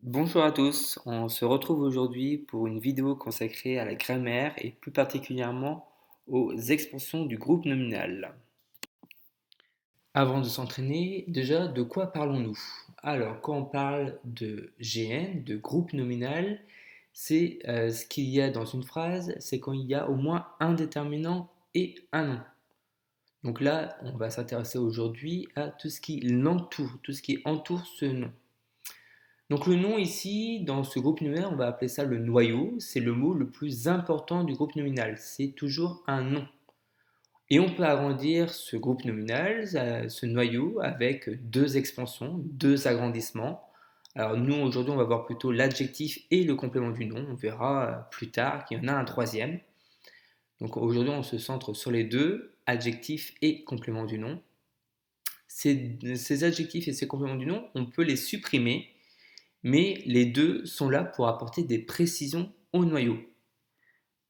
Bonjour à tous, on se retrouve aujourd'hui pour une vidéo consacrée à la grammaire et plus particulièrement aux expressions du groupe nominal. Avant de s'entraîner, déjà de quoi parlons-nous? Alors quand on parle de GN, de groupe nominal, c'est ce qu'il y a dans une phrase, c'est quand il y a au moins un déterminant et un nom. Donc là, on va s'intéresser aujourd'hui à tout ce qui l'entoure, tout ce qui entoure ce nom. Donc le nom ici, dans ce groupe nominal, on va appeler ça le noyau. C'est le mot le plus important du groupe nominal. C'est toujours un nom. Et on peut agrandir ce groupe nominal, ce noyau, avec deux expansions, deux agrandissements. Alors nous, aujourd'hui, on va voir plutôt l'adjectif et le complément du nom. On verra plus tard qu'il y en a un troisième. Donc aujourd'hui, on se centre sur les deux, adjectif et complément du nom. Ces adjectifs et ces compléments du nom, on peut les supprimer, mais les deux sont là pour apporter des précisions au noyau.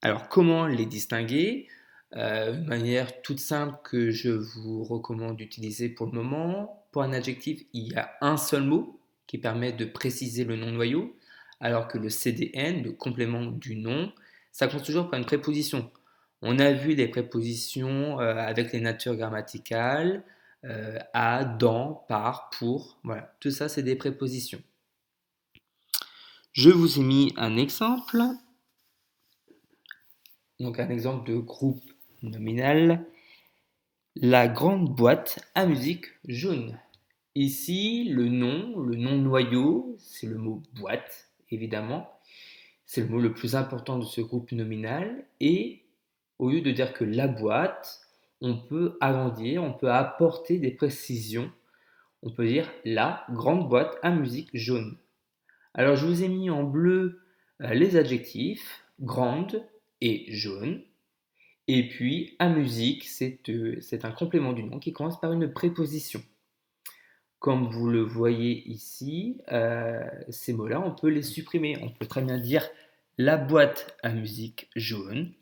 Alors comment les distinguer? Une manière toute simple que je vous recommande d'utiliser pour le moment. Pour un adjectif, il y a un seul mot qui permet de préciser le nom noyau, alors que le CDN, le complément du nom, ça commence toujours par une préposition. On a vu les prépositions avec les natures grammaticales, à, dans, par, pour. Voilà, tout ça c'est des prépositions. Je vous ai mis un exemple, donc un exemple de groupe nominal. La grande boîte à musique jaune. Ici, le nom noyau, c'est le mot boîte, évidemment. C'est le mot le plus important de ce groupe nominal. Et au lieu de dire que la boîte, on peut agrandir, on peut apporter des précisions. On peut dire la grande boîte à musique jaune. Alors, je vous ai mis en bleu les adjectifs grande et jaune. Et puis, à musique, c'est un complément du nom qui commence par une préposition. Comme vous le voyez ici, ces mots-là, on peut les supprimer. On peut très bien dire la boîte à musique jaune.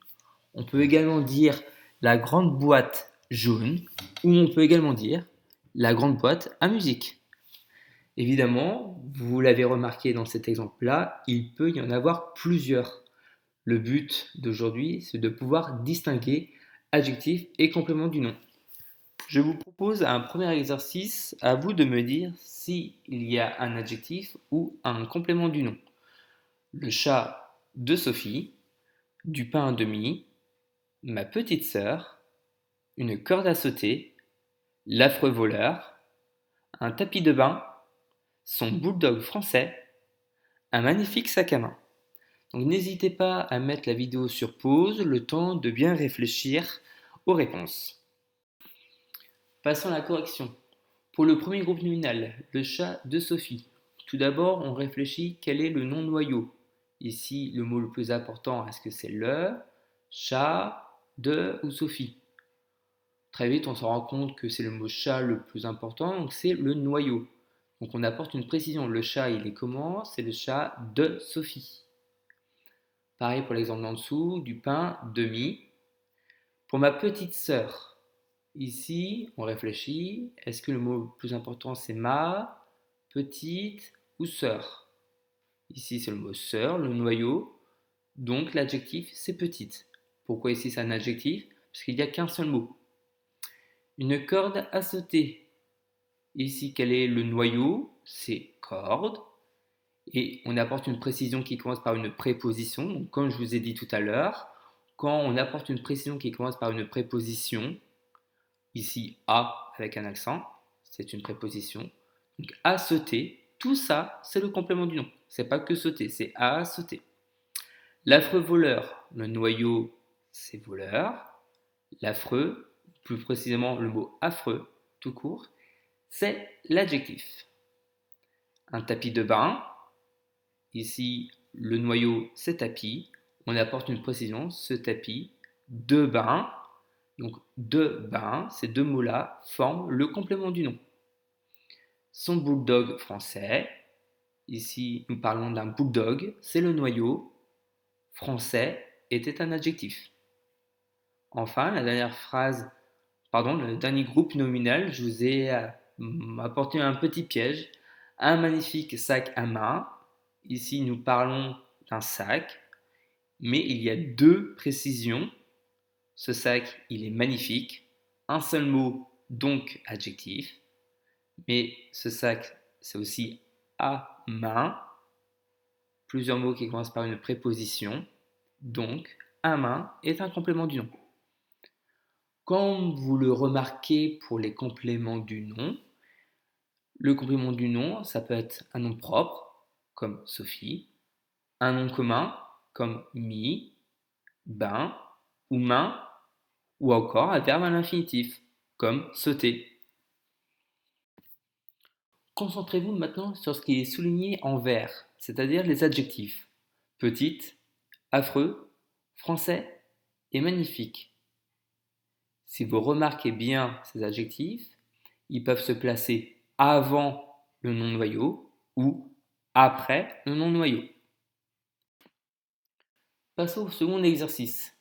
On peut également dire la grande boîte jaune. Ou on peut également dire la grande boîte à musique. Évidemment, vous l'avez remarqué dans cet exemple-là, il peut y en avoir plusieurs. Le but d'aujourd'hui, c'est de pouvoir distinguer adjectif et complément du nom. Je vous propose un premier exercice, à vous de me dire s'il y a un adjectif ou un complément du nom. Le chat de Sophie, du pain à demi, ma petite sœur, une corde à sauter, l'affreux voleur, un tapis de bain, son bulldog français, un magnifique sac à main. Donc n'hésitez pas à mettre la vidéo sur pause, le temps de bien réfléchir aux réponses. Passons à la correction. Pour le premier groupe nominal, le chat de Sophie. Tout d'abord, on réfléchit quel est le nom noyau. Ici, le mot le plus important, est-ce que c'est le chat de ou Sophie? Très vite, on se rend compte que c'est le mot chat le plus important, donc c'est le noyau. Donc on apporte une précision. Le chat, il est comment? C'est le chat de Sophie. Pareil pour l'exemple d'en dessous, du pain demi. Pour ma petite sœur, ici, on réfléchit. Est-ce que le mot le plus important, c'est ma, petite ou sœur? Ici, c'est le mot sœur, le noyau. Donc, l'adjectif, c'est petite. Pourquoi ici, c'est un adjectif? Parce qu'il n'y a qu'un seul mot. Une corde à sauter. Ici, quel est le noyau? C'est corde. Et on apporte une précision qui commence par une préposition. Donc, comme je vous ai dit tout à l'heure, quand on apporte une précision qui commence par une préposition, ici à avec un accent, c'est une préposition. Donc à sauter, tout ça, c'est le complément du nom. C'est pas que sauter, c'est à sauter. L'affreux voleur, le noyau, c'est voleur. L'affreux, plus précisément le mot affreux, tout court, c'est l'adjectif. Un tapis de bain, ici le noyau, c'est tapis. On apporte une précision, ce tapis de bain. Donc de bain, ces deux mots-là forment le complément du nom. Son bulldog français, ici nous parlons d'un bulldog, c'est le noyau. Français était un adjectif. Enfin, la dernière phrase, pardon, le dernier groupe nominal, je vous ai apporté un petit piège. Un magnifique sac à main. Ici, nous parlons d'un sac, mais il y a deux précisions. Ce sac, il est magnifique. Un seul mot, donc adjectif. Mais ce sac, c'est aussi à main. Plusieurs mots qui commencent par une préposition. Donc, à main est un complément du nom. Comme vous le remarquez pour les compléments du nom, le complément du nom, ça peut être un nom propre, comme Sophie, un nom commun, comme mi, ben ou main, ou encore un verbe à l'infinitif, comme sauter. Concentrez-vous maintenant sur ce qui est souligné en vert, c'est-à-dire les adjectifs petite, affreux, français et magnifique. Si vous remarquez bien ces adjectifs, ils peuvent se placer avant le nom noyau ou après le nom noyau. Passons au second exercice.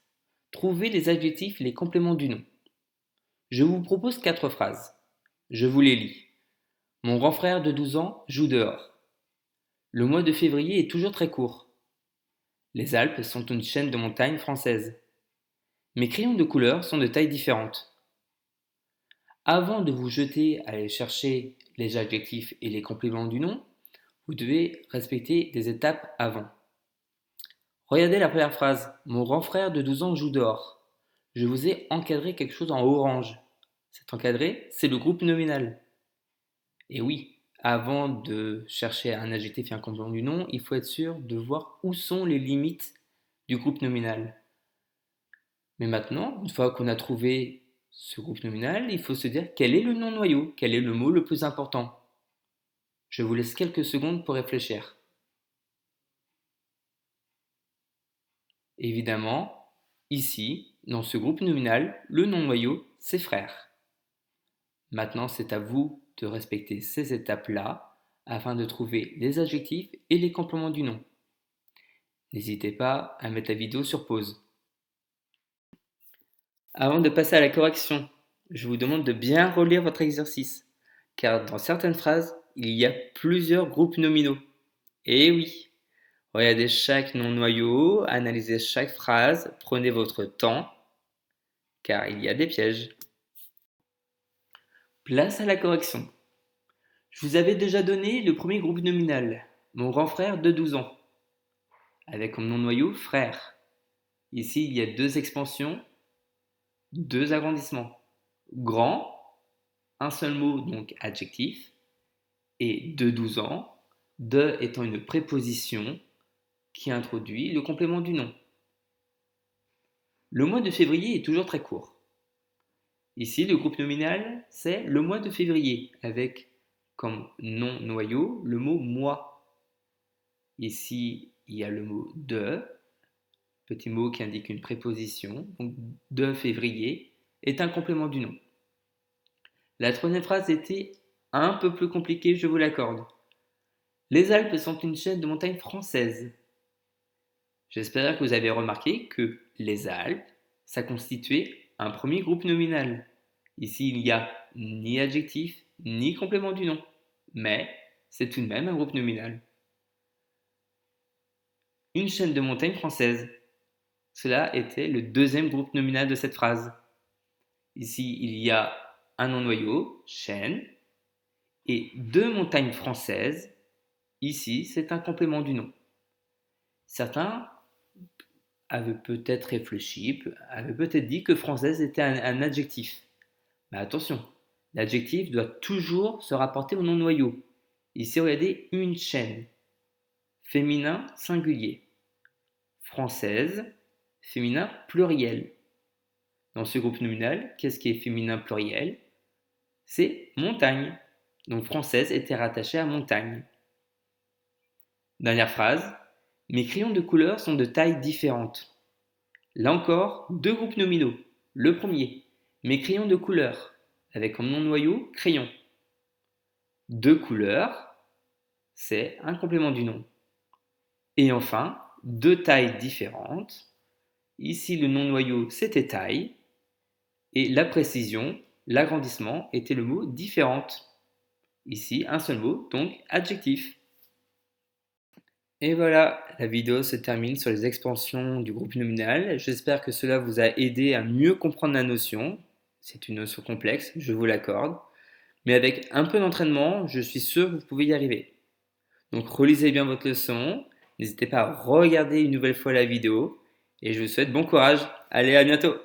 Trouvez les adjectifs et les compléments du nom. Je vous propose 4 phrases. Je vous les lis. Mon grand frère de 12 ans joue dehors. Le mois de février est toujours très court. Les Alpes sont une chaîne de montagnes françaises. Mes crayons de couleur sont de tailles différentes. Avant de vous jeter à aller chercher les adjectifs et les compléments du nom, vous devez respecter des étapes avant. Regardez la première phrase. Mon grand frère de 12 ans joue dehors. Je vous ai encadré quelque chose en orange. Cet encadré, c'est le groupe nominal. Et oui, avant de chercher un adjectif et un complément du nom, il faut être sûr de voir où sont les limites du groupe nominal. Mais maintenant, une fois qu'on a trouvé ce groupe nominal, il faut se dire quel est le nom noyau, quel est le mot le plus important. Je vous laisse quelques secondes pour réfléchir. Évidemment, ici, dans ce groupe nominal, le nom noyau, c'est frère. Maintenant, c'est à vous de respecter ces étapes-là afin de trouver les adjectifs et les compléments du nom. N'hésitez pas à mettre la vidéo sur pause. Avant de passer à la correction, je vous demande de bien relire votre exercice, car dans certaines phrases, il y a plusieurs groupes nominaux. Et oui, regardez chaque nom noyau, analysez chaque phrase, prenez votre temps, car il y a des pièges. Place à la correction. Je vous avais déjà donné le premier groupe nominal, mon grand frère de 12 ans, avec comme nom noyau frère. Ici, il y a deux expansions, deux agrandissements. Grand, un seul mot, donc adjectif, et de 12 ans, de étant une préposition qui introduit le complément du nom. Le mois de février est toujours très court. Ici, le groupe nominal, c'est le mois de février, avec comme nom noyau le mot mois. Ici, il y a le mot de, petit mot qui indique une préposition, donc de février, est un complément du nom. La troisième phrase était un peu plus compliquée, je vous l'accorde. Les Alpes sont une chaîne de montagnes françaises. J'espère que vous avez remarqué que les Alpes, ça constituait un premier groupe nominal. Ici, il n'y a ni adjectif, ni complément du nom, mais c'est tout de même un groupe nominal. Une chaîne de montagnes françaises. Cela était le deuxième groupe nominal de cette phrase. Ici, il y a un nom noyau, chaîne, et deux montagnes françaises. Ici, c'est un complément du nom. Certains avaient peut-être réfléchi, avaient peut-être dit que française était un adjectif. Mais attention, l'adjectif doit toujours se rapporter au nom noyau. Ici, regardez une chaîne. Féminin singulier. Française, féminin pluriel. Dans ce groupe nominal, qu'est-ce qui est féminin pluriel? C'est montagne. Donc française était rattachée à montagne. Dernière phrase. Mes crayons de couleur sont de tailles différentes. Là encore, deux groupes nominaux. Le premier, mes crayons de couleur, avec comme nom noyau crayon. Deux couleurs, c'est un complément du nom. Et enfin, deux tailles différentes. Ici, le nom noyau, c'était taille. Et la précision, l'agrandissement, était le mot différente. Ici, un seul mot, donc adjectif. Et voilà, la vidéo se termine sur les expansions du groupe nominal. J'espère que cela vous a aidé à mieux comprendre la notion. C'est une notion complexe, je vous l'accorde. Mais avec un peu d'entraînement, je suis sûr que vous pouvez y arriver. Donc relisez bien votre leçon, n'hésitez pas à regarder une nouvelle fois la vidéo, et je vous souhaite bon courage. Allez, à bientôt!